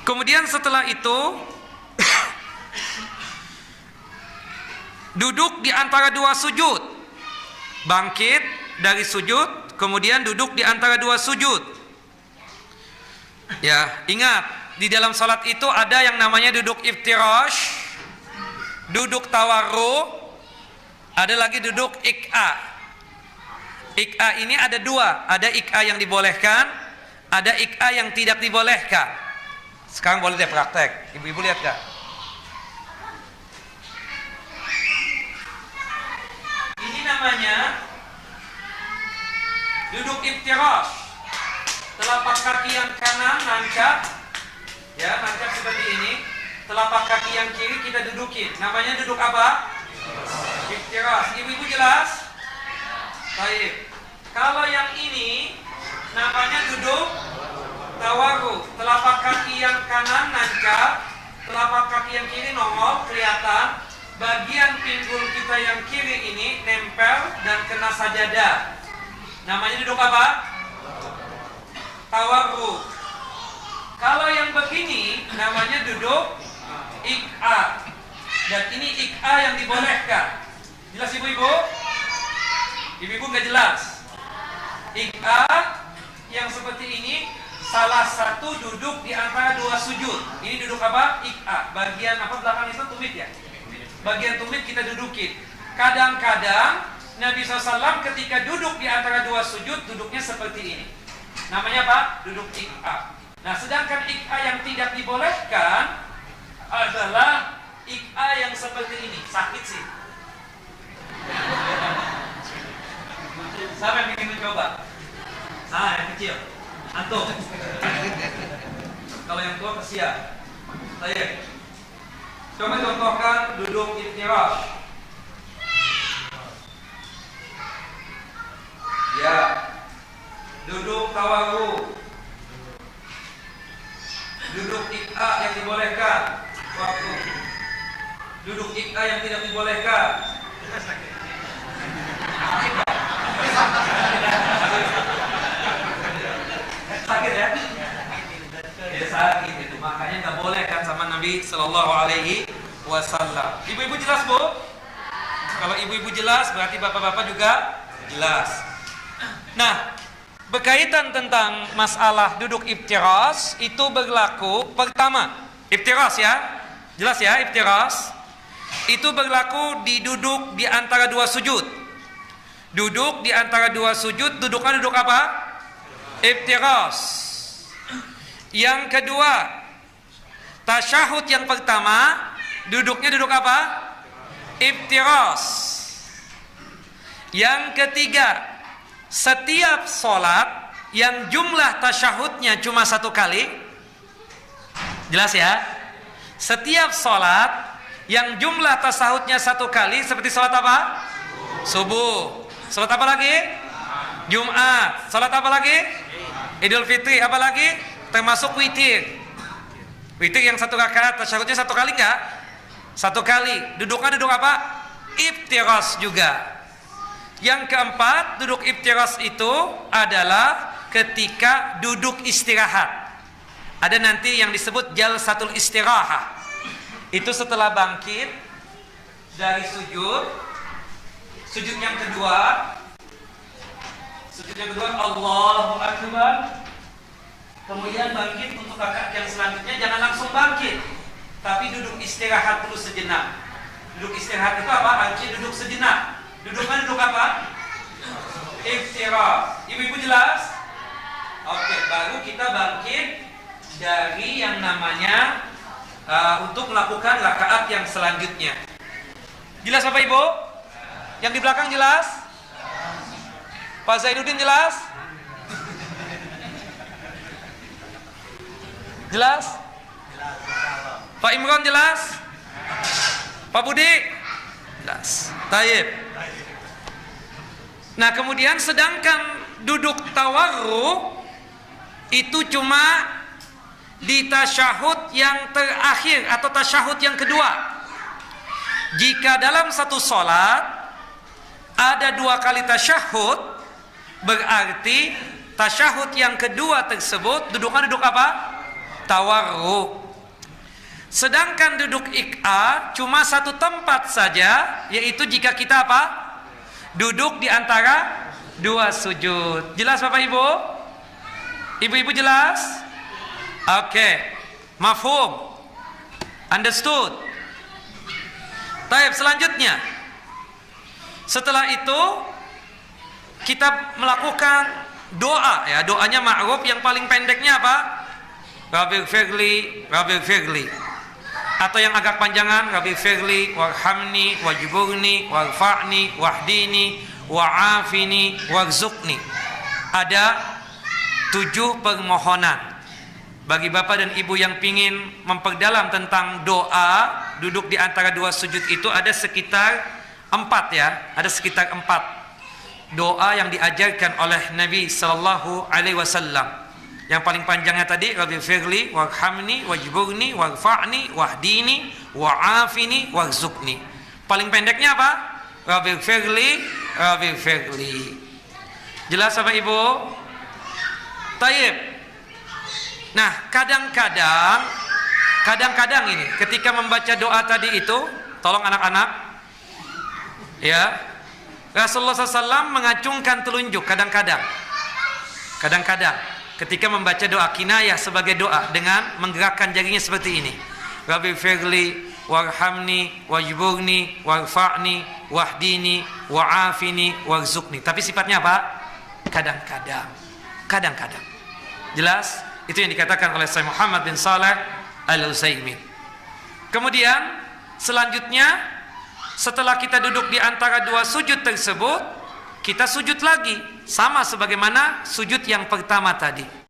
Kemudian setelah itu duduk di antara dua sujud. Bangkit dari sujud, kemudian duduk di antara dua sujud. Ya, ingat, di dalam salat itu ada yang namanya duduk iftirash, duduk tawarruk, ada lagi duduk ik'a. Ik'a ini ada dua, ada ik'a yang dibolehkan, ada ik'a yang tidak dibolehkan. Sekarang boleh deh praktek. Ibu-ibu lihat gak? Ini namanya duduk iftirash. Telapak kaki yang kanan nancap, ya, nancap seperti ini. Telapak kaki yang kiri kita dudukin. Namanya duduk apa? Iftirash. Ibu-ibu jelas? Baik. Kalau yang ini namanya duduk tawarruk. Telapak kaki yang kanan nancap, telapak kaki yang kiri nongol, kelihatan. Bagian pinggul kita yang kiri ini nempel dan kena sajadah. Namanya duduk apa? Tawarruk. Kalau yang begini namanya duduk ik'a. Dan ini ik'a yang dibolehkan. Jelas ibu-ibu? Ibu-ibu nggak jelas? Ik'a yang seperti ini salah satu duduk di antara dua sujud. Ini duduk apa? Ik'a. Bagian apa belakang itu tumit ya? Bagian tumit kita dudukin. Kadang-kadang Nabi SAW ketika duduk di antara dua sujud, duduknya seperti ini. Namanya apa? Duduk ik'a. Nah, sedangkan ik'a yang tidak dibolehkan adalah ik'a yang seperti ini. Sakit sih. Siapa yang ingin mencoba? Yang kecil. Antum. Kalau yang tua kesian. Saya. Coba contohkan duduk iftirash. Ya. Duduk tawarruk. Duduk ik'a yang dibolehkan. Waktu. Duduk ik'a yang tidak dibolehkan. Sakit ya? Ya sakit itu. Makanya nggak boleh kan sama Nabi Sallallahu Alaihi Wasallam. Ibu-ibu jelas, Bu? Kalau ibu-ibu jelas, berarti bapak-bapak juga jelas. Nah, berkaitan tentang masalah duduk iftirash itu berlaku pertama. Iftirash ya, jelas ya, iftirash itu berlaku di duduk di antara dua sujud. Duduk di antara dua sujud, duduknya duduk apa? Iftirash. Yang kedua, tasyahud yang pertama, duduknya duduk apa? Iftirash. Yang ketiga, setiap sholat yang jumlah tasyahudnya cuma satu kali. Jelas ya? Setiap sholat yang jumlah tasyahudnya satu kali, seperti sholat apa? Subuh. Sholat apa lagi? Jumat. Sholat apa lagi? Idul Fitri. Apa lagi? Termasuk witir. Witir yang satu rakaat, tasyahudnya satu kali enggak? Satu kali. Duduknya duduk apa? Iftirash juga. Yang keempat, duduk iftirash itu adalah ketika duduk istirahat. Ada nanti yang disebut jalsatul istirahah. Itu setelah bangkit dari sujud. Sujud yang kedua, Allahu Akbar. Kemudian bangkit untuk rakaat yang selanjutnya. Jangan langsung bangkit, tapi duduk istirahat dulu sejenak. Duduk istirahat itu apa? Artinya duduk sejenak. Duduknya duduk apa? Iftirash. Ibu-ibu jelas? Oke, baru kita bangkit dari yang namanya untuk melakukan rakaat yang selanjutnya. Jelas apa Ibu? Yang di belakang jelas? Pak Zainuddin jelas? Jelas? Pak Imran jelas? Pak Budi? Jelas. Taib. Nah, kemudian sedangkan duduk tawarruk itu cuma di tasyahud yang terakhir atau tasyahud yang kedua. Jika dalam satu sholat ada dua kali tasyahud, berarti tasyahud yang kedua tersebut duduknya duduk apa? tawarruk. Sedangkan duduk iqa cuma satu tempat saja, yaitu jika kita apa? Duduk di antara dua sujud. Jelas Bapak Ibu? Ibu-ibu jelas? Oke. Mafhum? Understood? Baik, selanjutnya. Setelah itu kita melakukan doa ya, doanya ma'ruf yang paling pendeknya apa? Rabbil firli, Rabbil firli. Atau yang agak panjangan, Rabbil firli, warhamni, wajburni, warfa'ni, wahdini, wa'afini, warzuqni. Ada 7 permohonan. Bagi bapak dan ibu yang pingin memperdalam tentang doa duduk di antara dua sujud itu, ada sekitar 4 ya, ada sekitar 4 doa yang diajarkan oleh Nabi Sallallahu Alaihi Wasallam. Yang paling panjangnya tadi, Rabbi firli, warhamni, wajburni, warfa'ni, wahdini, wa'afini, warzuqni. Paling pendeknya apa? Rabbi firli, Rabbi firli. Jelas Bapak Ibu? Taib. Nah, kadang-kadang ini ketika membaca doa tadi itu, tolong anak-anak, ya, Rasulullah SAW mengacungkan telunjuk kadang-kadang ketika membaca doa kinayah sebagai doa dengan menggerakkan jarinya seperti ini. Rabbi firli, warhamni, wajburni, warfa'ni, wahdini, wa'afini, warzuqni. Tapi sifatnya apa? Kadang-kadang. Jelas? Itu yang dikatakan oleh Syekh Muhammad bin Shalih Al-Utsaimin. Kemudian selanjutnya, setelah kita duduk di antara dua sujud tersebut, kita sujud lagi sama sebagaimana sujud yang pertama tadi.